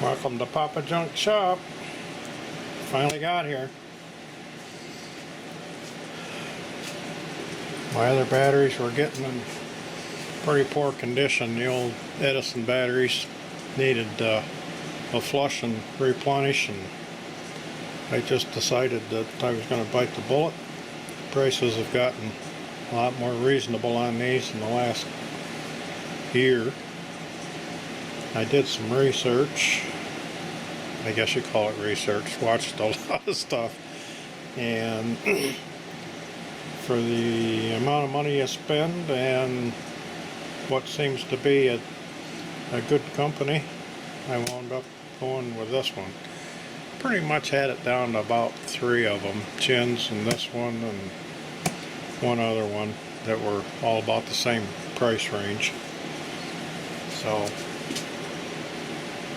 Welcome to Papa Junk Shop. Finally got here. My other batteries were getting in pretty poor condition. The old Edison batteries needed a flush and replenish, and I just decided that I was going to bite the bullet. Prices have gotten a lot more reasonable on these in the last year. I did some research. I guess you call it research. Watched a lot of stuff, and for the amount of money you spend and what seems to be a good company, I wound up going with this one. Pretty much had it down to about 3 of them, Chins and this one and one other one, that were all about the same price range. So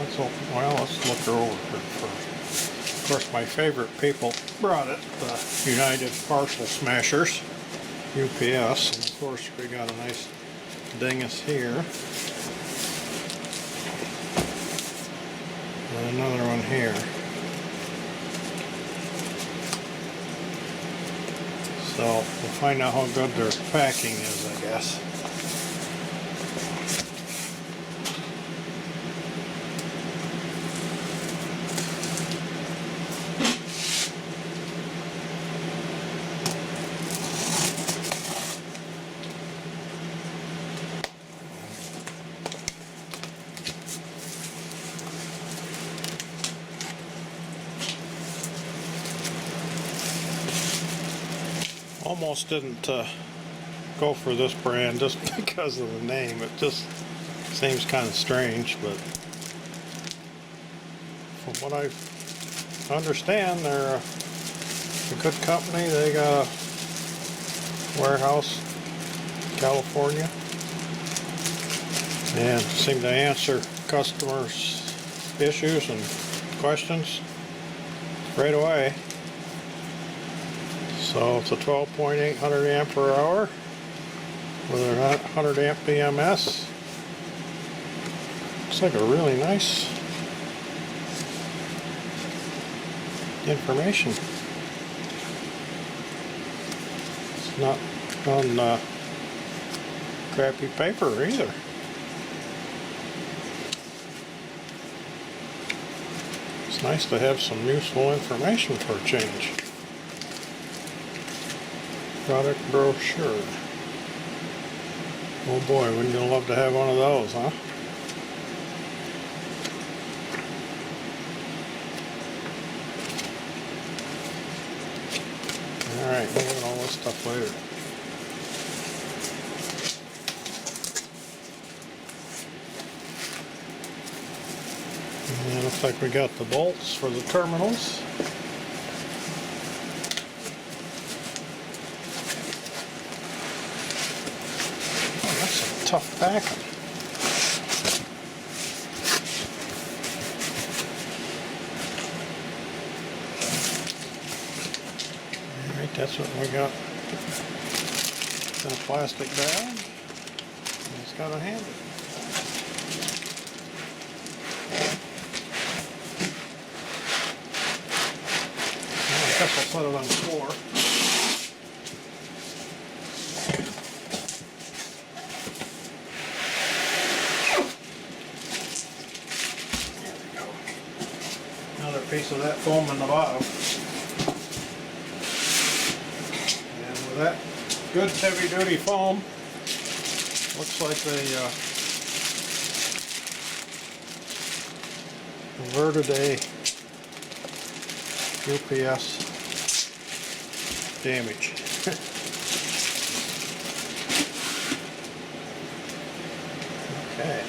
let's look her over here first. Of course, my favorite people brought it, the United Parcel Smashers, UPS, and of course we got a nice dingus here, and another one here. So we'll find out how good their packing is, I guess. Almost didn't go for this brand just because of the name. It just seems kind of strange, but from what I understand, they're a good company. They got a warehouse in California and seem to answer customers' issues and questions right away. So it's a 12.800 amp per hour with a 100 amp BMS. Looks like a really nice information. It's not on crappy paper either. It's nice to have some useful information for a change. Product brochure. Oh boy, wouldn't you love to have one of those, huh? Alright, we'll look at all this stuff later. And it looks like we got the bolts for the terminals. Tough packing. Alright, that's what we got in a plastic bag. And it's got a handle. I guess I'll put it on the floor. Another piece of that foam in the bottom. And with that good heavy duty foam, looks like they averted a UPS damage. Okay.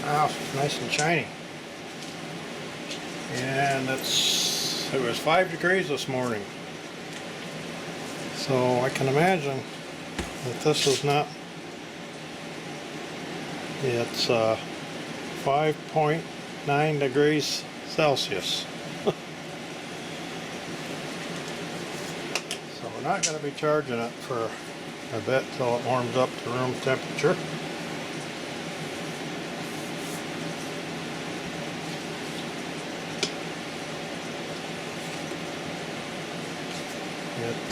Wow, nice and shiny. And it was 5 degrees this morning, so I can imagine that this is not, it's 5.9 degrees Celsius. So we're not going to be charging it for a bit till it warms up to room temperature.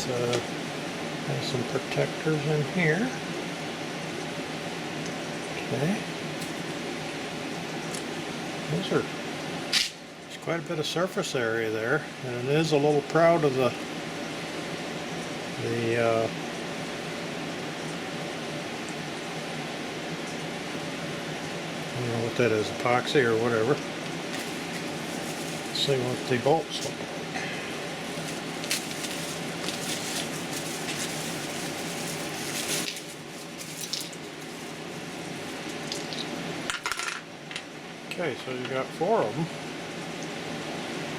has some protectors in here. Okay. There's quite a bit of surface area there, and it is a little proud of the I don't know what that is, epoxy or whatever. Let's see what the bolts look like. Okay, so you got 4 of them.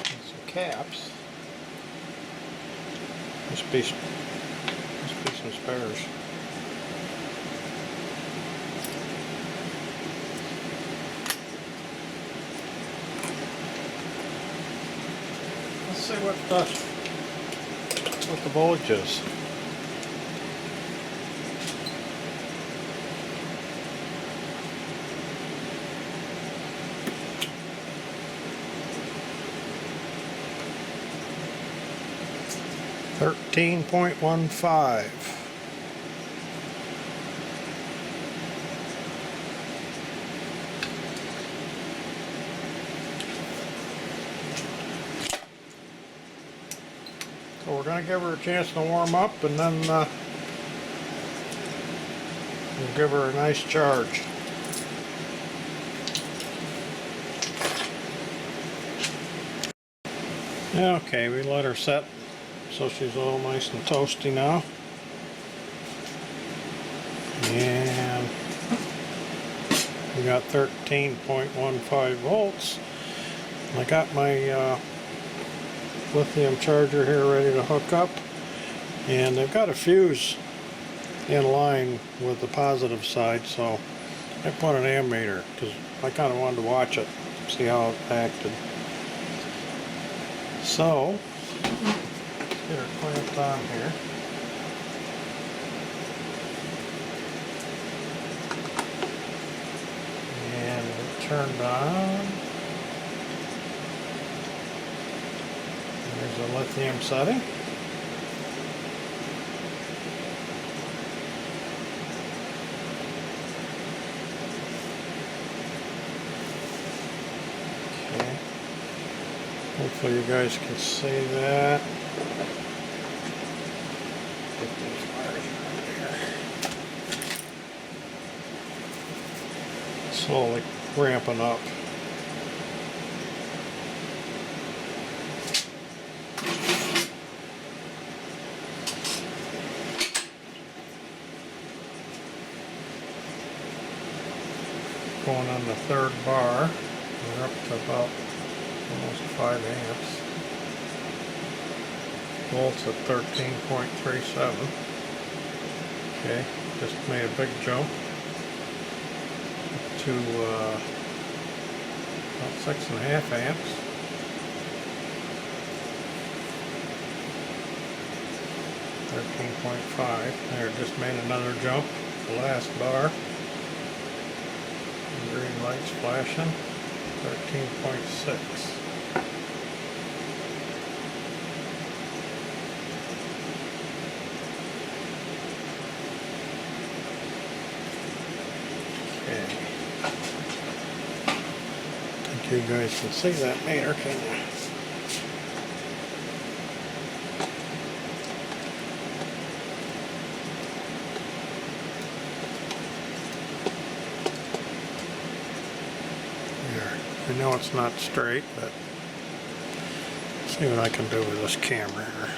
And some caps. Must be some spares. Let's see what the voltage is. $13.15. So we're going to give her a chance to warm up, and then we'll give her a nice charge. Okay, we let her set. So she's all nice and toasty now. And we got 13.15 volts. I got my lithium charger here ready to hook up. And they've got a fuse in line with the positive side, so I put an ammeter because I kind of wanted to watch it, see how it acted. So, get her clamped on here. And it turned on. There's a lithium setting. Okay. Hopefully you guys can see that. Get these wires around here. Slowly ramping up. Going on the 3rd bar. We're up to about almost 5 amps. Volts at 13.37. Okay, just made a big jump to about 6.5 amps. $13.5. There, just made another jump. The last bar. Green lights flashing. 13.6. Okay. I think you guys can see that meter, can you? I know it's not straight, but let's see what I can do with this camera here.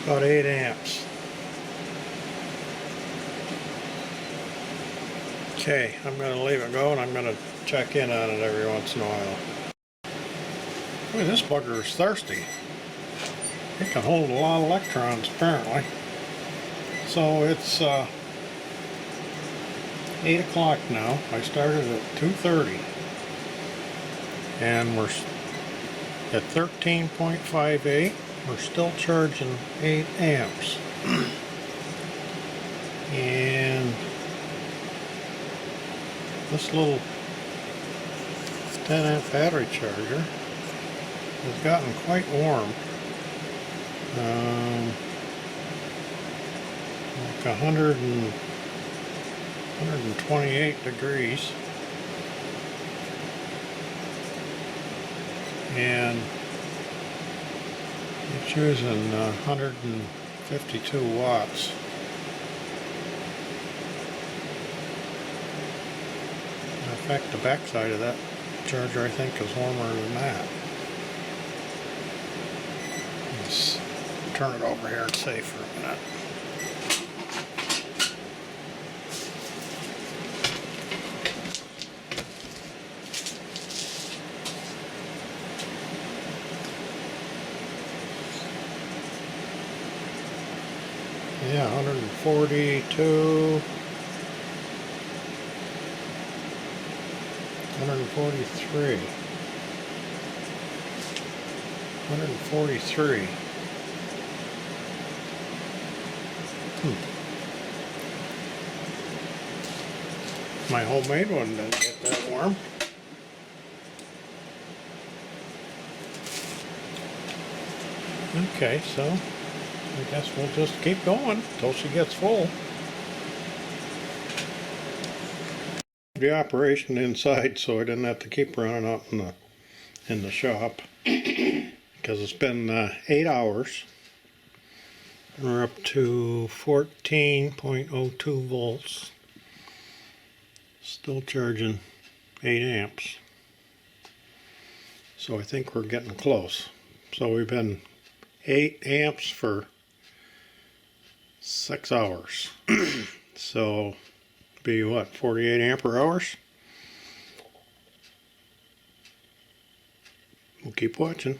About 8 amps. Okay, I'm going to leave it go, and I'm going to check in on it every once in a while. Boy, this bugger is thirsty. It can hold a lot of electrons, apparently. So it's 8 o'clock now. I started at 2:30. And we're at 13.58. We're still charging 8 amps. And this little 10 amp battery charger has gotten quite warm. Like 128 degrees. And it's using 152 watts. In fact, the back side of that charger I think is warmer than that. Let's turn it over here and see for a minute. Yeah, 142, 143, 143. My homemade one didn't get that warm. Okay, so I guess we'll just keep going until she gets full. The operation inside, so I didn't have to keep running up in the shop because it's been 8 hours. We're up to 14.02 volts. Still charging 8 amps. So I think we're getting close. So we've been 8 amps for 6 hours. So be what, 48 ampere hours? We'll keep watching.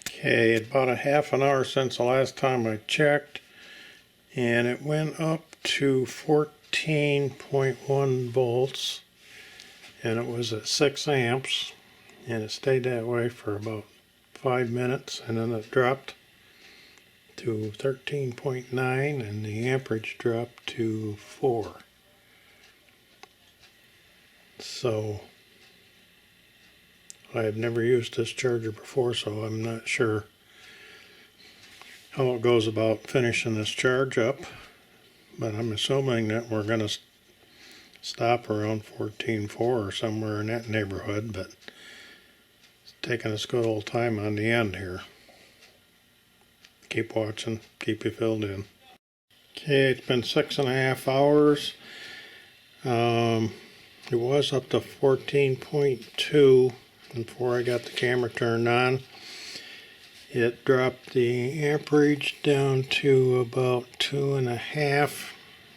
Okay, about a half an hour since the last time I checked, and it went up to 14.1 volts, and it was at 6 amps, and it stayed that way for about 5 minutes, and then it dropped to 13.9, and the amperage dropped to 4. So I have never used this charger before, so I'm not sure how it goes about finishing this charge up, but I'm assuming that we're going to stop around 14.4 or somewhere in that neighborhood, but it's taking us a good old time on the end here. Keep watching, keep you filled in. Okay, it's been 6.5 hours. It was up to 14.2 before I got the camera turned on. It dropped the amperage down to about 2.5,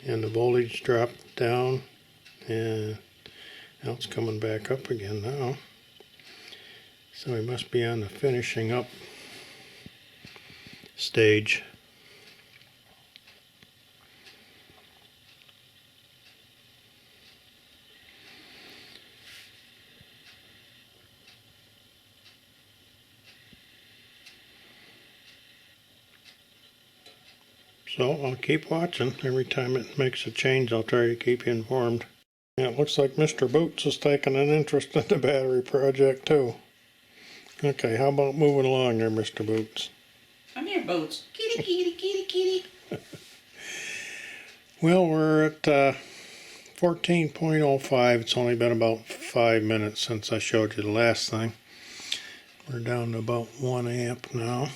and the voltage dropped down, and now it's coming back up again now. So we must be on the finishing up stage. So I'll keep watching. Every time it makes a change, I'll try to keep you informed. Yeah, it looks like Mr. Boots is taking an interest in the battery project too. Okay, how about moving along there, Mr. Boots? Come here, Boots. Kitty, kitty, kitty, kitty. Well, we're at 14.05. It's only been about 5 minutes since I showed you the last thing. We're down to about 1 amp now.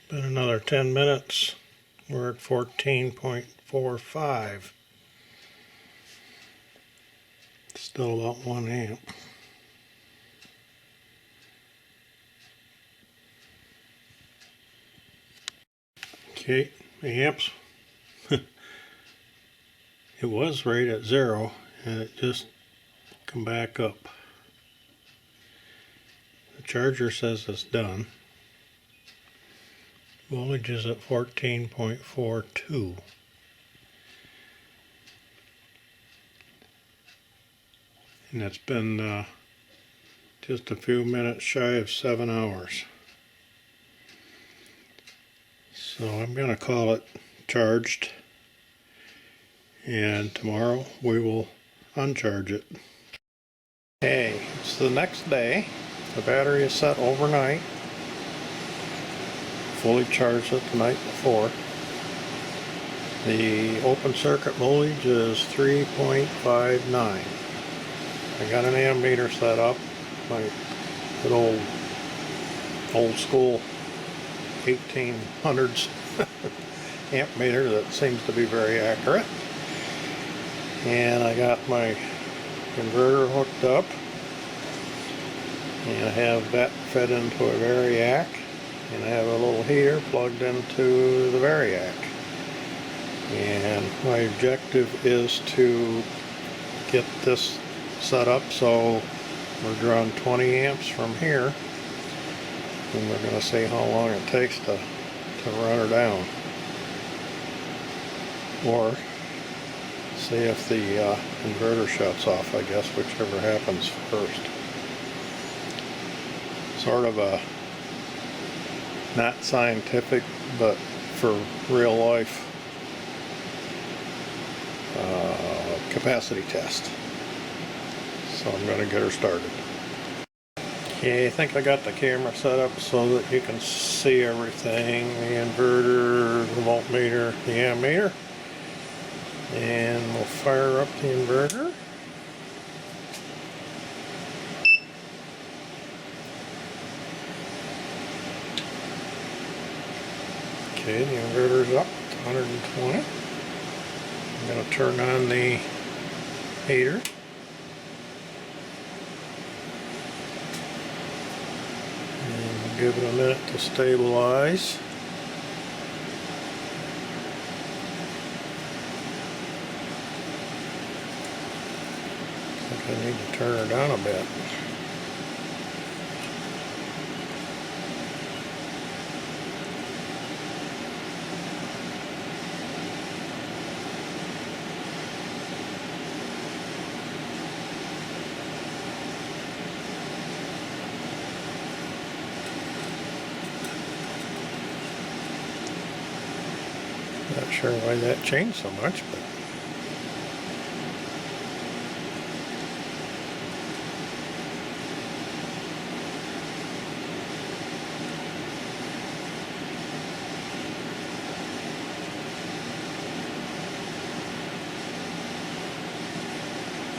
Been another 10 minutes. We're at 14.45. Still about 1 amp. Okay, amps. It was right at 0, and it just come back up. The charger says it's done. Voltage is at 14.42. And it's been just a few minutes shy of 7 hours. So I'm going to call it charged, and tomorrow we will uncharge it. Okay, it's the next day. The battery is set overnight. Fully charged it the night before. The open circuit voltage is 3.59. I got an ammeter set up, my good old school 1800s amp meter that seems to be very accurate. And I got my converter hooked up, and I have that fed into a variac, and I have a little heater plugged into the variac. And my objective is to get this set up so we're drawing 20 amps from here, and we're going to see how long it takes to run her down, or see if the inverter shuts off, I guess, whichever happens first. Sort of a not scientific, but for real life capacity test. So I'm going to get her started. Okay, I think I got the camera set up so that you can see everything. The inverter, the voltmeter, the ammeter. And we'll fire up the inverter. Okay, the inverter's up to 120. I'm going to turn on the heater. And give it a minute to stabilize. I think I need to turn her down a bit. Not sure why that changed so much, but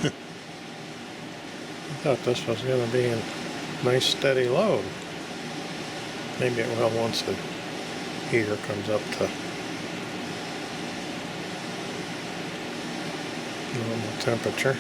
I thought this was going to be a nice steady load. Maybe it will once the heater comes up to normal temperature.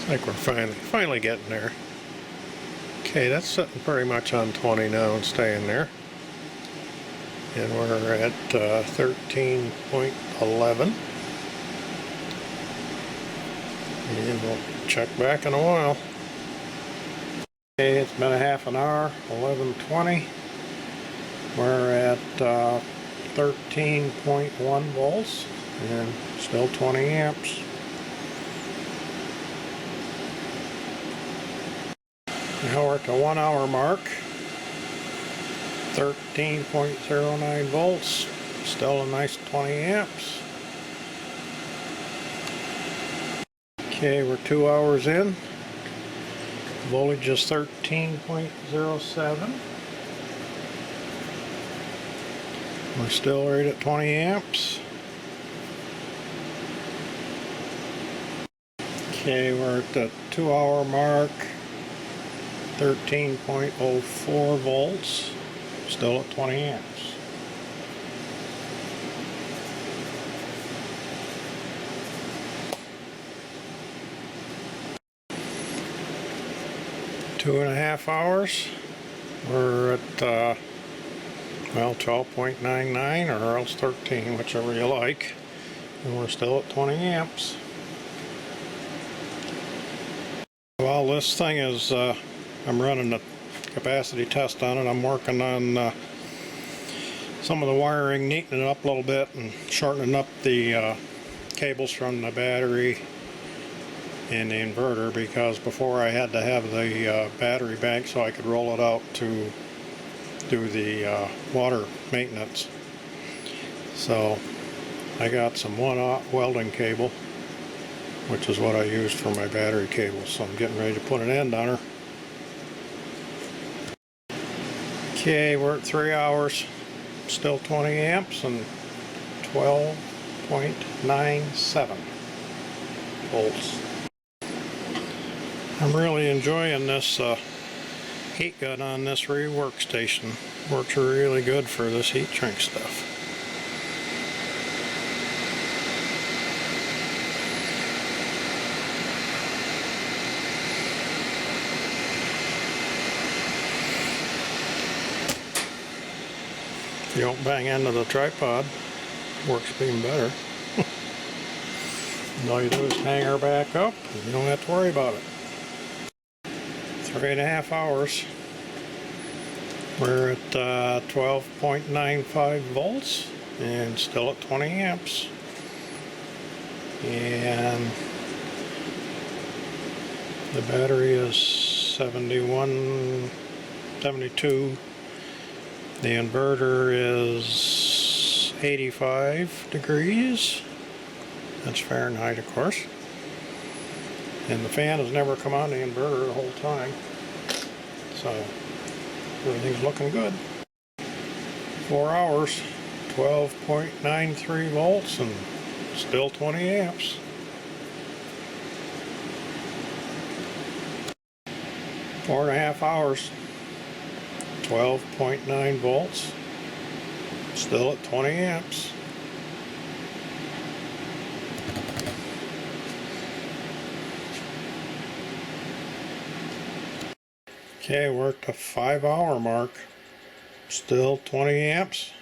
I think we're finally getting there. Okay, that's sitting pretty much on 20 now and staying there. And we're at 13.11. And we'll check back in a while. Okay, it's been a half an hour, 11:20. We're at 13.1 volts and still 20 amps. Now we're at the 1 hour mark. 13.09 volts, still a nice 20 amps. Okay, we're 2 hours in. Voltage is 13.07. We're still right at 20 amps. Okay, we're at the 2 hour mark. 13.04 volts, still at 20 amps. 2.5 hours. We're at well, 12.99 or else 13, whichever you like, and we're still at 20 amps. Well, this thing is I'm running a capacity test on it. I'm working on some of the wiring, neatening it up a little bit and shortening up the cables from the battery and the inverter, because before I had to have the battery bank so I could roll it out to do the water maintenance. So I got some 1/0 welding cable, which is what I used for my battery cable. So I'm getting ready to put an end on her. Okay, we're at 3 hours, still 20 amps and 12.97 volts. I'm really enjoying this heat gun on this workstation. Works really good for this heat shrink stuff. If you don't bang into the tripod, works even better. All you do is hang her back up and you don't have to worry about it. 3.5 hours. We're at 12.95 volts and still at 20 amps. And the battery is 72. The inverter is 85 degrees. That's Fahrenheit, of course. And the fan has never come on the inverter the whole time. So everything's looking good. 4 hours, 12.93 volts and still 20 amps. 4.5 hours, 12.9 volts, still at 20 amps. Okay, we're at the 5 hour mark, still 20 amps,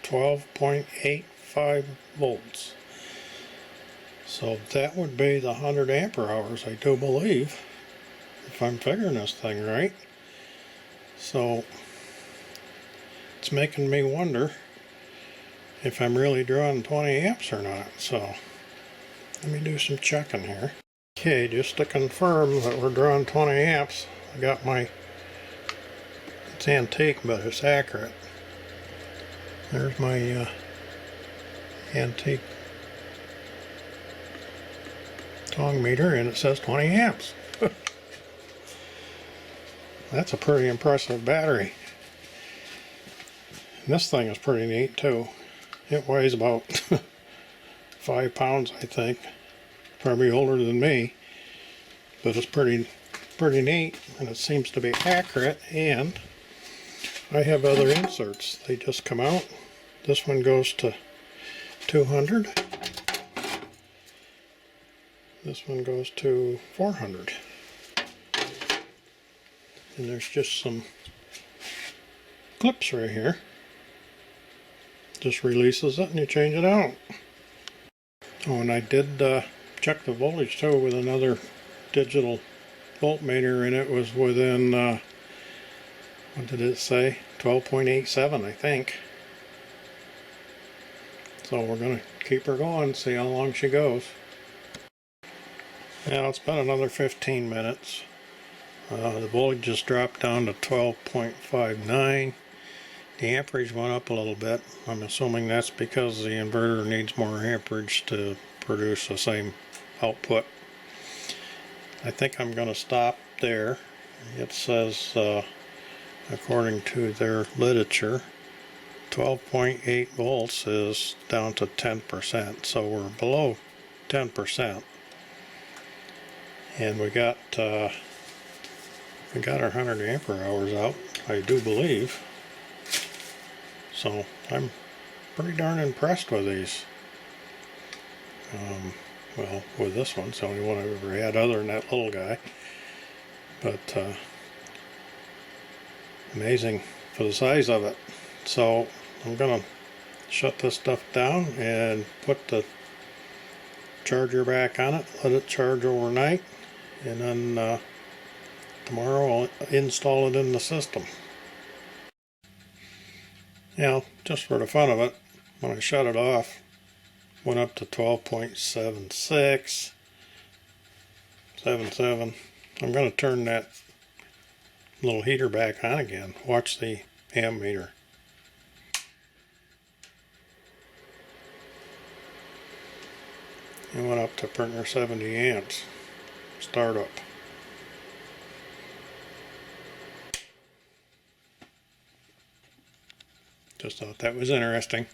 12.85 volts. So that would be the 100 ampere hours, I do believe, if I'm figuring this thing right. So it's making me wonder if I'm really drawing 20 amps or not. So let me do some checking here. Okay, just to confirm that we're drawing 20 amps, I got my, it's antique but it's accurate. There's my antique tong meter and it says 20 amps. That's a pretty impressive battery. And this thing is pretty neat too. It weighs about 5 pounds, I think. Probably older than me, but it's pretty neat, and it seems to be accurate. And I have other inserts. They just come out. This one goes to 200. This one goes to 400. And there's just some clips right here. Just releases it and you change it out. Oh, and I did check the voltage too with another digital voltmeter, and it was within, what did it say? 12.87, I think. So we're going to keep her going, see how long she goes. Now it's been another 15 minutes. The voltage just dropped down to 12.59. The amperage went up a little bit. I'm assuming that's because the inverter needs more amperage to produce the same output. I think I'm going to stop there. It says, according to their literature, 12.8 volts is down to 10%, so we're below 10%. And we got our 100 ampere hours out, I do believe. So I'm pretty darn impressed with these. Well, with this one, it's the only one I've ever had other than that little guy. But Amazing for the size of it. So I'm gonna shut this stuff down and put the charger back on it, let it charge overnight, and then tomorrow I'll install it in the system. Now, just for the fun of it, when I shut it off, went up to 12.76, 77. I'm going to turn that little heater back on again. Watch the amp meter. It went up to printer 70 amps. Startup. Just thought that was interesting.